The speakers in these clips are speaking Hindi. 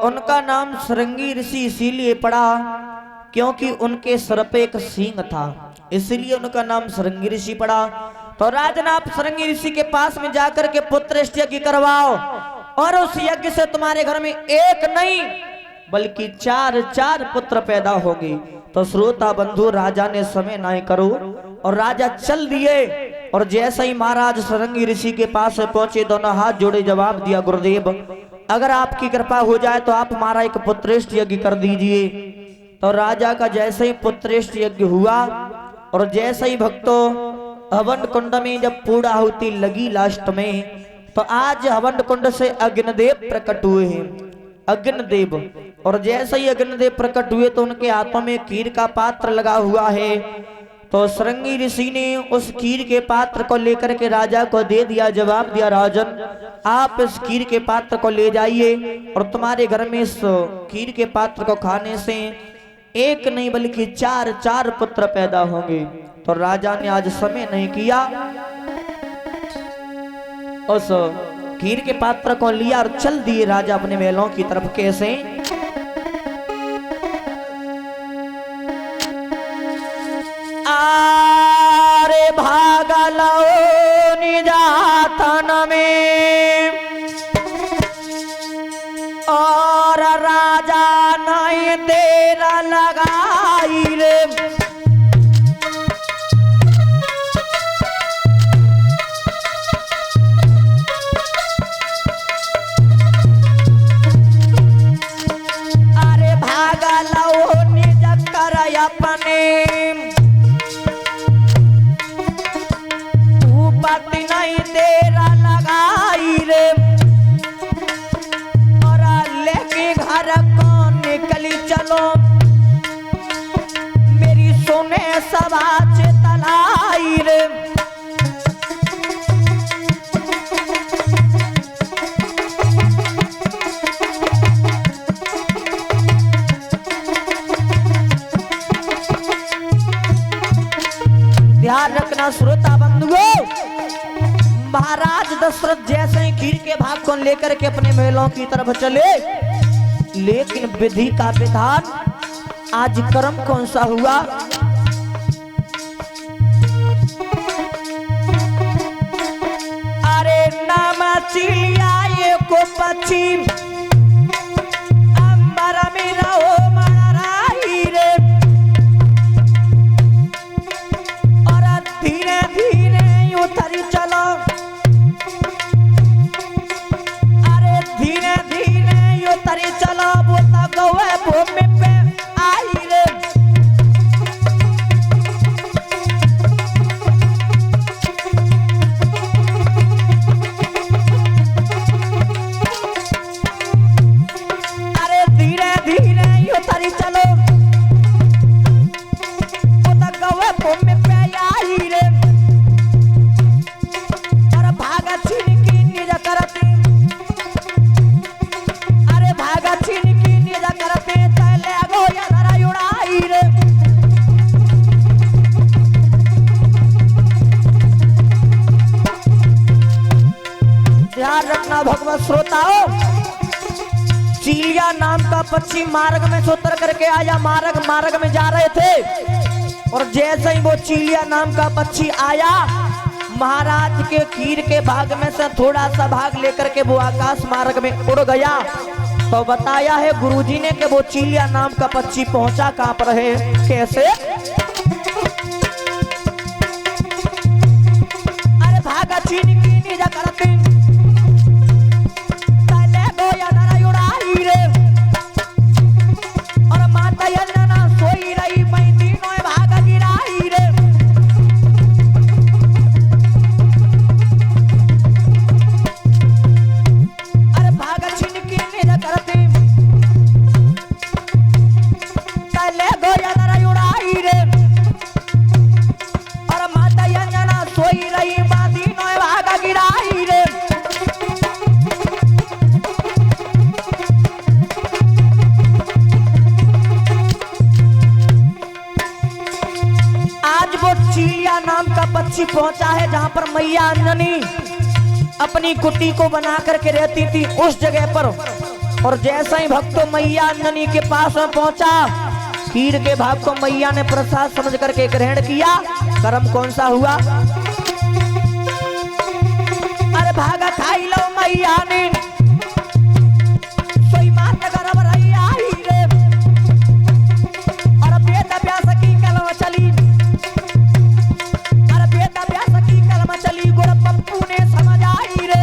उनका नाम श्रृंगी ऋषि इसीलिए पड़ा क्योंकि उनके सर पे एक सींग था, इसलिए उनका नाम श्रृंगी ऋषि पड़ा। तो राजन आप श्रृंगी ऋषि के पास में जाकर के पुत्र यज्ञ करवाओ और उस यज्ञ से तुम्हारे घर में एक नहीं बल्कि चार चार पुत्र पैदा होंगे। तो श्रोता बंधु राजा ने समय नहीं करो और राजा चल दिए। और जैसे ही महाराज श्रृंगी ऋषि के पास पहुंचे दोनों हाथ जोड़े जवाब दिया, गुरुदेव अगर आपकी कृपा हो जाए तो आप हमारा एक पुत्रेष्ठ यज्ञ कर दीजिए। तो राजा का जैसे ही पुत्रेष्ठ यज्ञ हुआ और जैसे ही भक्तों हवन कुंड में जब पूर्णाहुति लगी लास्ट में, तो आज हवन कुंड से अग्निदेव प्रकट हुए हैं, अग्निदेव। और जैसे ही अग्निदेव प्रकट हुए तो उनके हाथों में खीर का पात्र लगा हुआ है। तो श्रृंगी ऋषि ने उस खीर के पात्र को लेकर के राजा को दे दिया, जवाब दिया राजन आप इस खीर के पात्र को ले जाइए और तुम्हारे घर में इस खीर के पात्र को खाने से एक नहीं बल्कि चार चार पुत्र पैदा होंगे। तो राजा ने आज समय नहीं किया, उस खीर के पात्र को लिया और चल दिए राजा अपने महलों की तरफ। कैसे? आरे भागलो निजातन में और राजा नहीं तेरा लगाई रे। अरे भागलो निज कर अपने पति नहीं तेरा लगाई रे। और लेके घर को निकली चलो मेरी सुने सभा चेतलाई रे। ध्यान रखना श्रोता बंधुओं, महाराज दशरथ जैसे ही खीर के भाग को लेकर के अपने महलों की तरफ चले, लेकिन विधि का विधान आज कर्म कौन सा हुआ? अरे नाम चिड़िया को पश्चिम अंबर में रहो मराई रे। और धीरे धीरे उतरी चलो, तरी चलो बोता गवे भूमि पे आई रे। अरे धीरे धीरे यो तरी चलो बोता गवे भूमि पे आई रे। और भागा छीन की निज करती रखना भगवत श्रोताओं, चिड़िया नाम का पक्षी मार्ग में से उतर करके आया। मार्ग में जा रहे थे और जैसे ही वो चिड़िया नाम का पक्षी आया, महाराज के खीर के भाग में से थोड़ा सा भाग लेकर के वो आकाश मार्ग में उड़ गया। तो बताया है गुरुजी ने कि वो चिड़िया नाम का पक्षी पहुंचा कहां पर है, कैसे? अरे भागा चीनी की निजा करती और माता यन्ना सोई रही मैं तीनों भागा गिराई रे। अरे भागा छीन की निजा करती तले गोया दरा उड़ाई रे। और माता यन्ना सोई रही मैं तीनों भागा गिराई रे। चिड़िया नाम का पक्षी पहुंचा है जहां पर मैया अंजनी अपनी कुटी को बना करके रहती थी। उस जगह पर और जैसा ही भक्त मैया अंजनी के पास में पहुंचा, खीर के भाग को मैया ने प्रसाद समझ करके ग्रहण किया। कर्म कौन सा हुआ? अरे भागा खाई लो मैया ने, सोई मात गरब रही आई रे, और बेटा प्यास की कलम चली, अरे बेटा प्यास की कलम चली, गुड़ पप्पू ने समझ आई रे।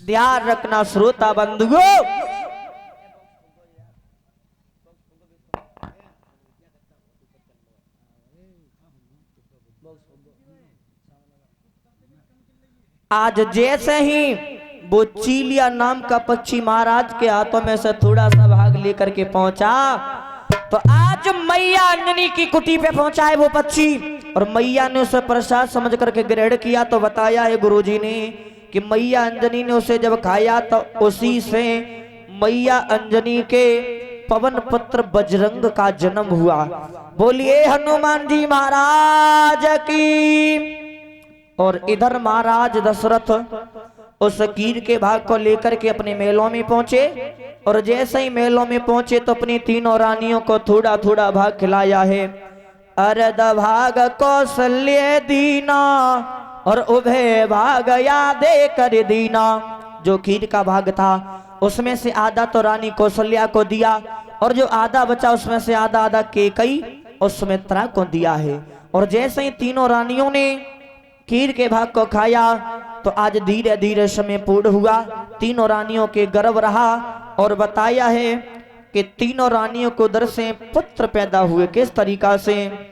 ध्यान रखना श्रोता बंधुओं, आज जैसे ही वो चीलिया नाम का पक्षी महाराज के हाथों में से थोड़ा सा भाग लेकर के पहुंचा, तो आज मैया अंजनी की कुटी पे पहुंचा है वो पक्षी, और मैया ने उसे प्रसाद समझ करके ग्रहण किया। तो बताया है गुरुजी ने कि मैया अंजनी ने उसे जब खाया तो उसी से मैया अंजनी के पवन पुत्र बजरंग का जन्म हुआ। बोलिए हनुमान जी महाराज की। और इधर महाराज दशरथ उस कीर के भाग को लेकर के अपने मेलों में पहुंचे, और जैसे ही मेलों में पहुंचे तो अपनी तीनों रानियों को थोड़ा थोड़ा भाग खिलाया है। अर्ध भाग कौशल्य दीना और उभय भाग यादे कर दीना। जो खीर का भाग था उसमें से आधा तो रानी कौशल्या को दिया, और जो आधा बचा उसमें से आधा आधा केकई और सुमित्रा को दिया है। और जैसे ही तीनों रानियों ने खीर के भाग को खाया तो आज धीरे धीरे समय पूर्ण हुआ, तीनों रानियों के गर्भ रहा। और बताया है कि तीनों रानियों को उदर से पुत्र पैदा हुए। किस तरीका से?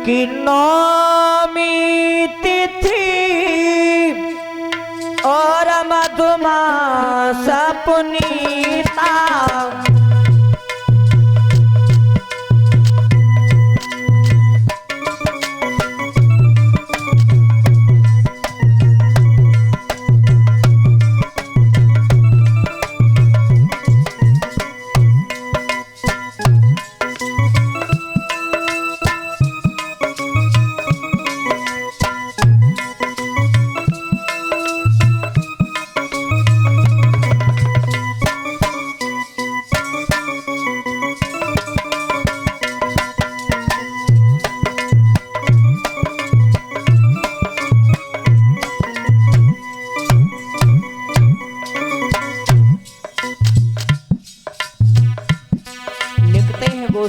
कि नौमी तिथि और मधुमास पुनीता,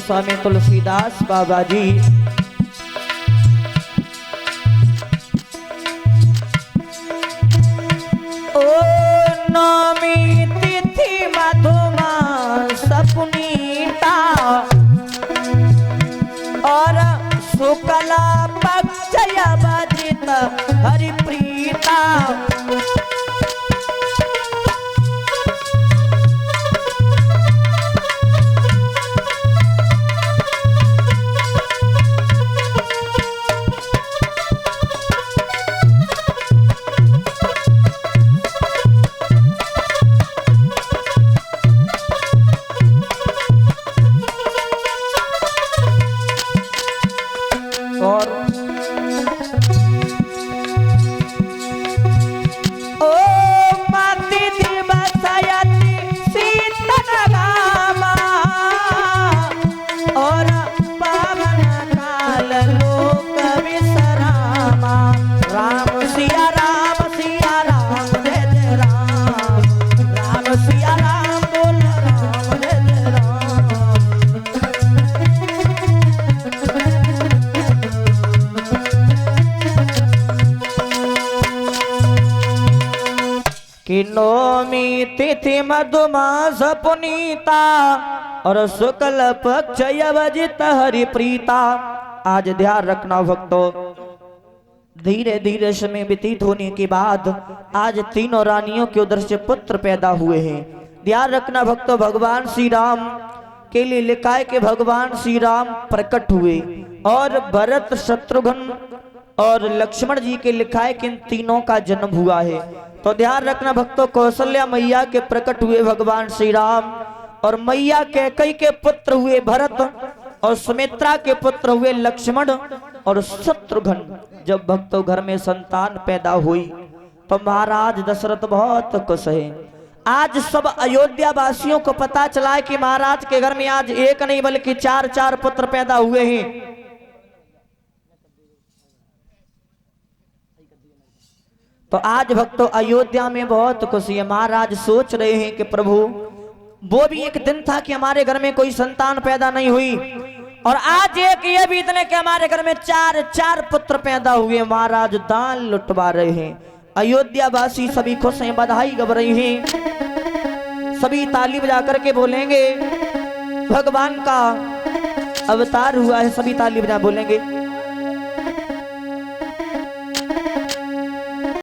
स्वामी तुलसीदास बाबा जी। ओ नौमी तिथि मधुमास पुनीता और शुक्ला पक्ष अवधित हरिप्रीता, कि नौमी तिथि मधुमास पुनीता और शुक्ल पक्ष अवजित हरि प्रीता। आज ध्यान रखना भक्तों, धीरे धीरे समय व्यतीत होने के बाद आज तीनों रानियों के उधर से पुत्र पैदा हुए हैं। ध्यान रखना भक्तों, भगवान श्री राम के लिए लिखा है कि भगवान श्री राम प्रकट हुए और भरत शत्रुघ्न और लक्ष्मण जी के लिखा है कि इन तीनों का जन्म हुआ है। तो ध्यान रखना भक्तों, कौशल्या मैया के प्रकट हुए भगवान श्री राम और मैया कैकेयी के पुत्र हुए भरत और सुमित्रा के पुत्र हुए लक्ष्मण और शत्रुघ्न। जब भक्तों घर में संतान पैदा हुई तो महाराज दशरथ बहुत खुश है। आज सब अयोध्या वासियों को पता चला है कि महाराज के घर में आज एक नहीं बल्कि चार चार पुत्र पैदा हुए हैं। तो आज भक्तों अयोध्या में बहुत खुशी है। महाराज सोच रहे हैं कि प्रभु वो भी एक दिन था कि हमारे घर में कोई संतान पैदा नहीं हुई और आज एक ये भी इतने कि हमारे घर में चार चार पुत्र पैदा हुए। महाराज दान लुटवा रहे हैं। अयोध्या वासी सभी खुश हैं, बधाई गा रही हैं, सभी ताली बजा करके बोलेंगे भगवान का अवतार हुआ है, सभी ताली बजा बोलेंगे।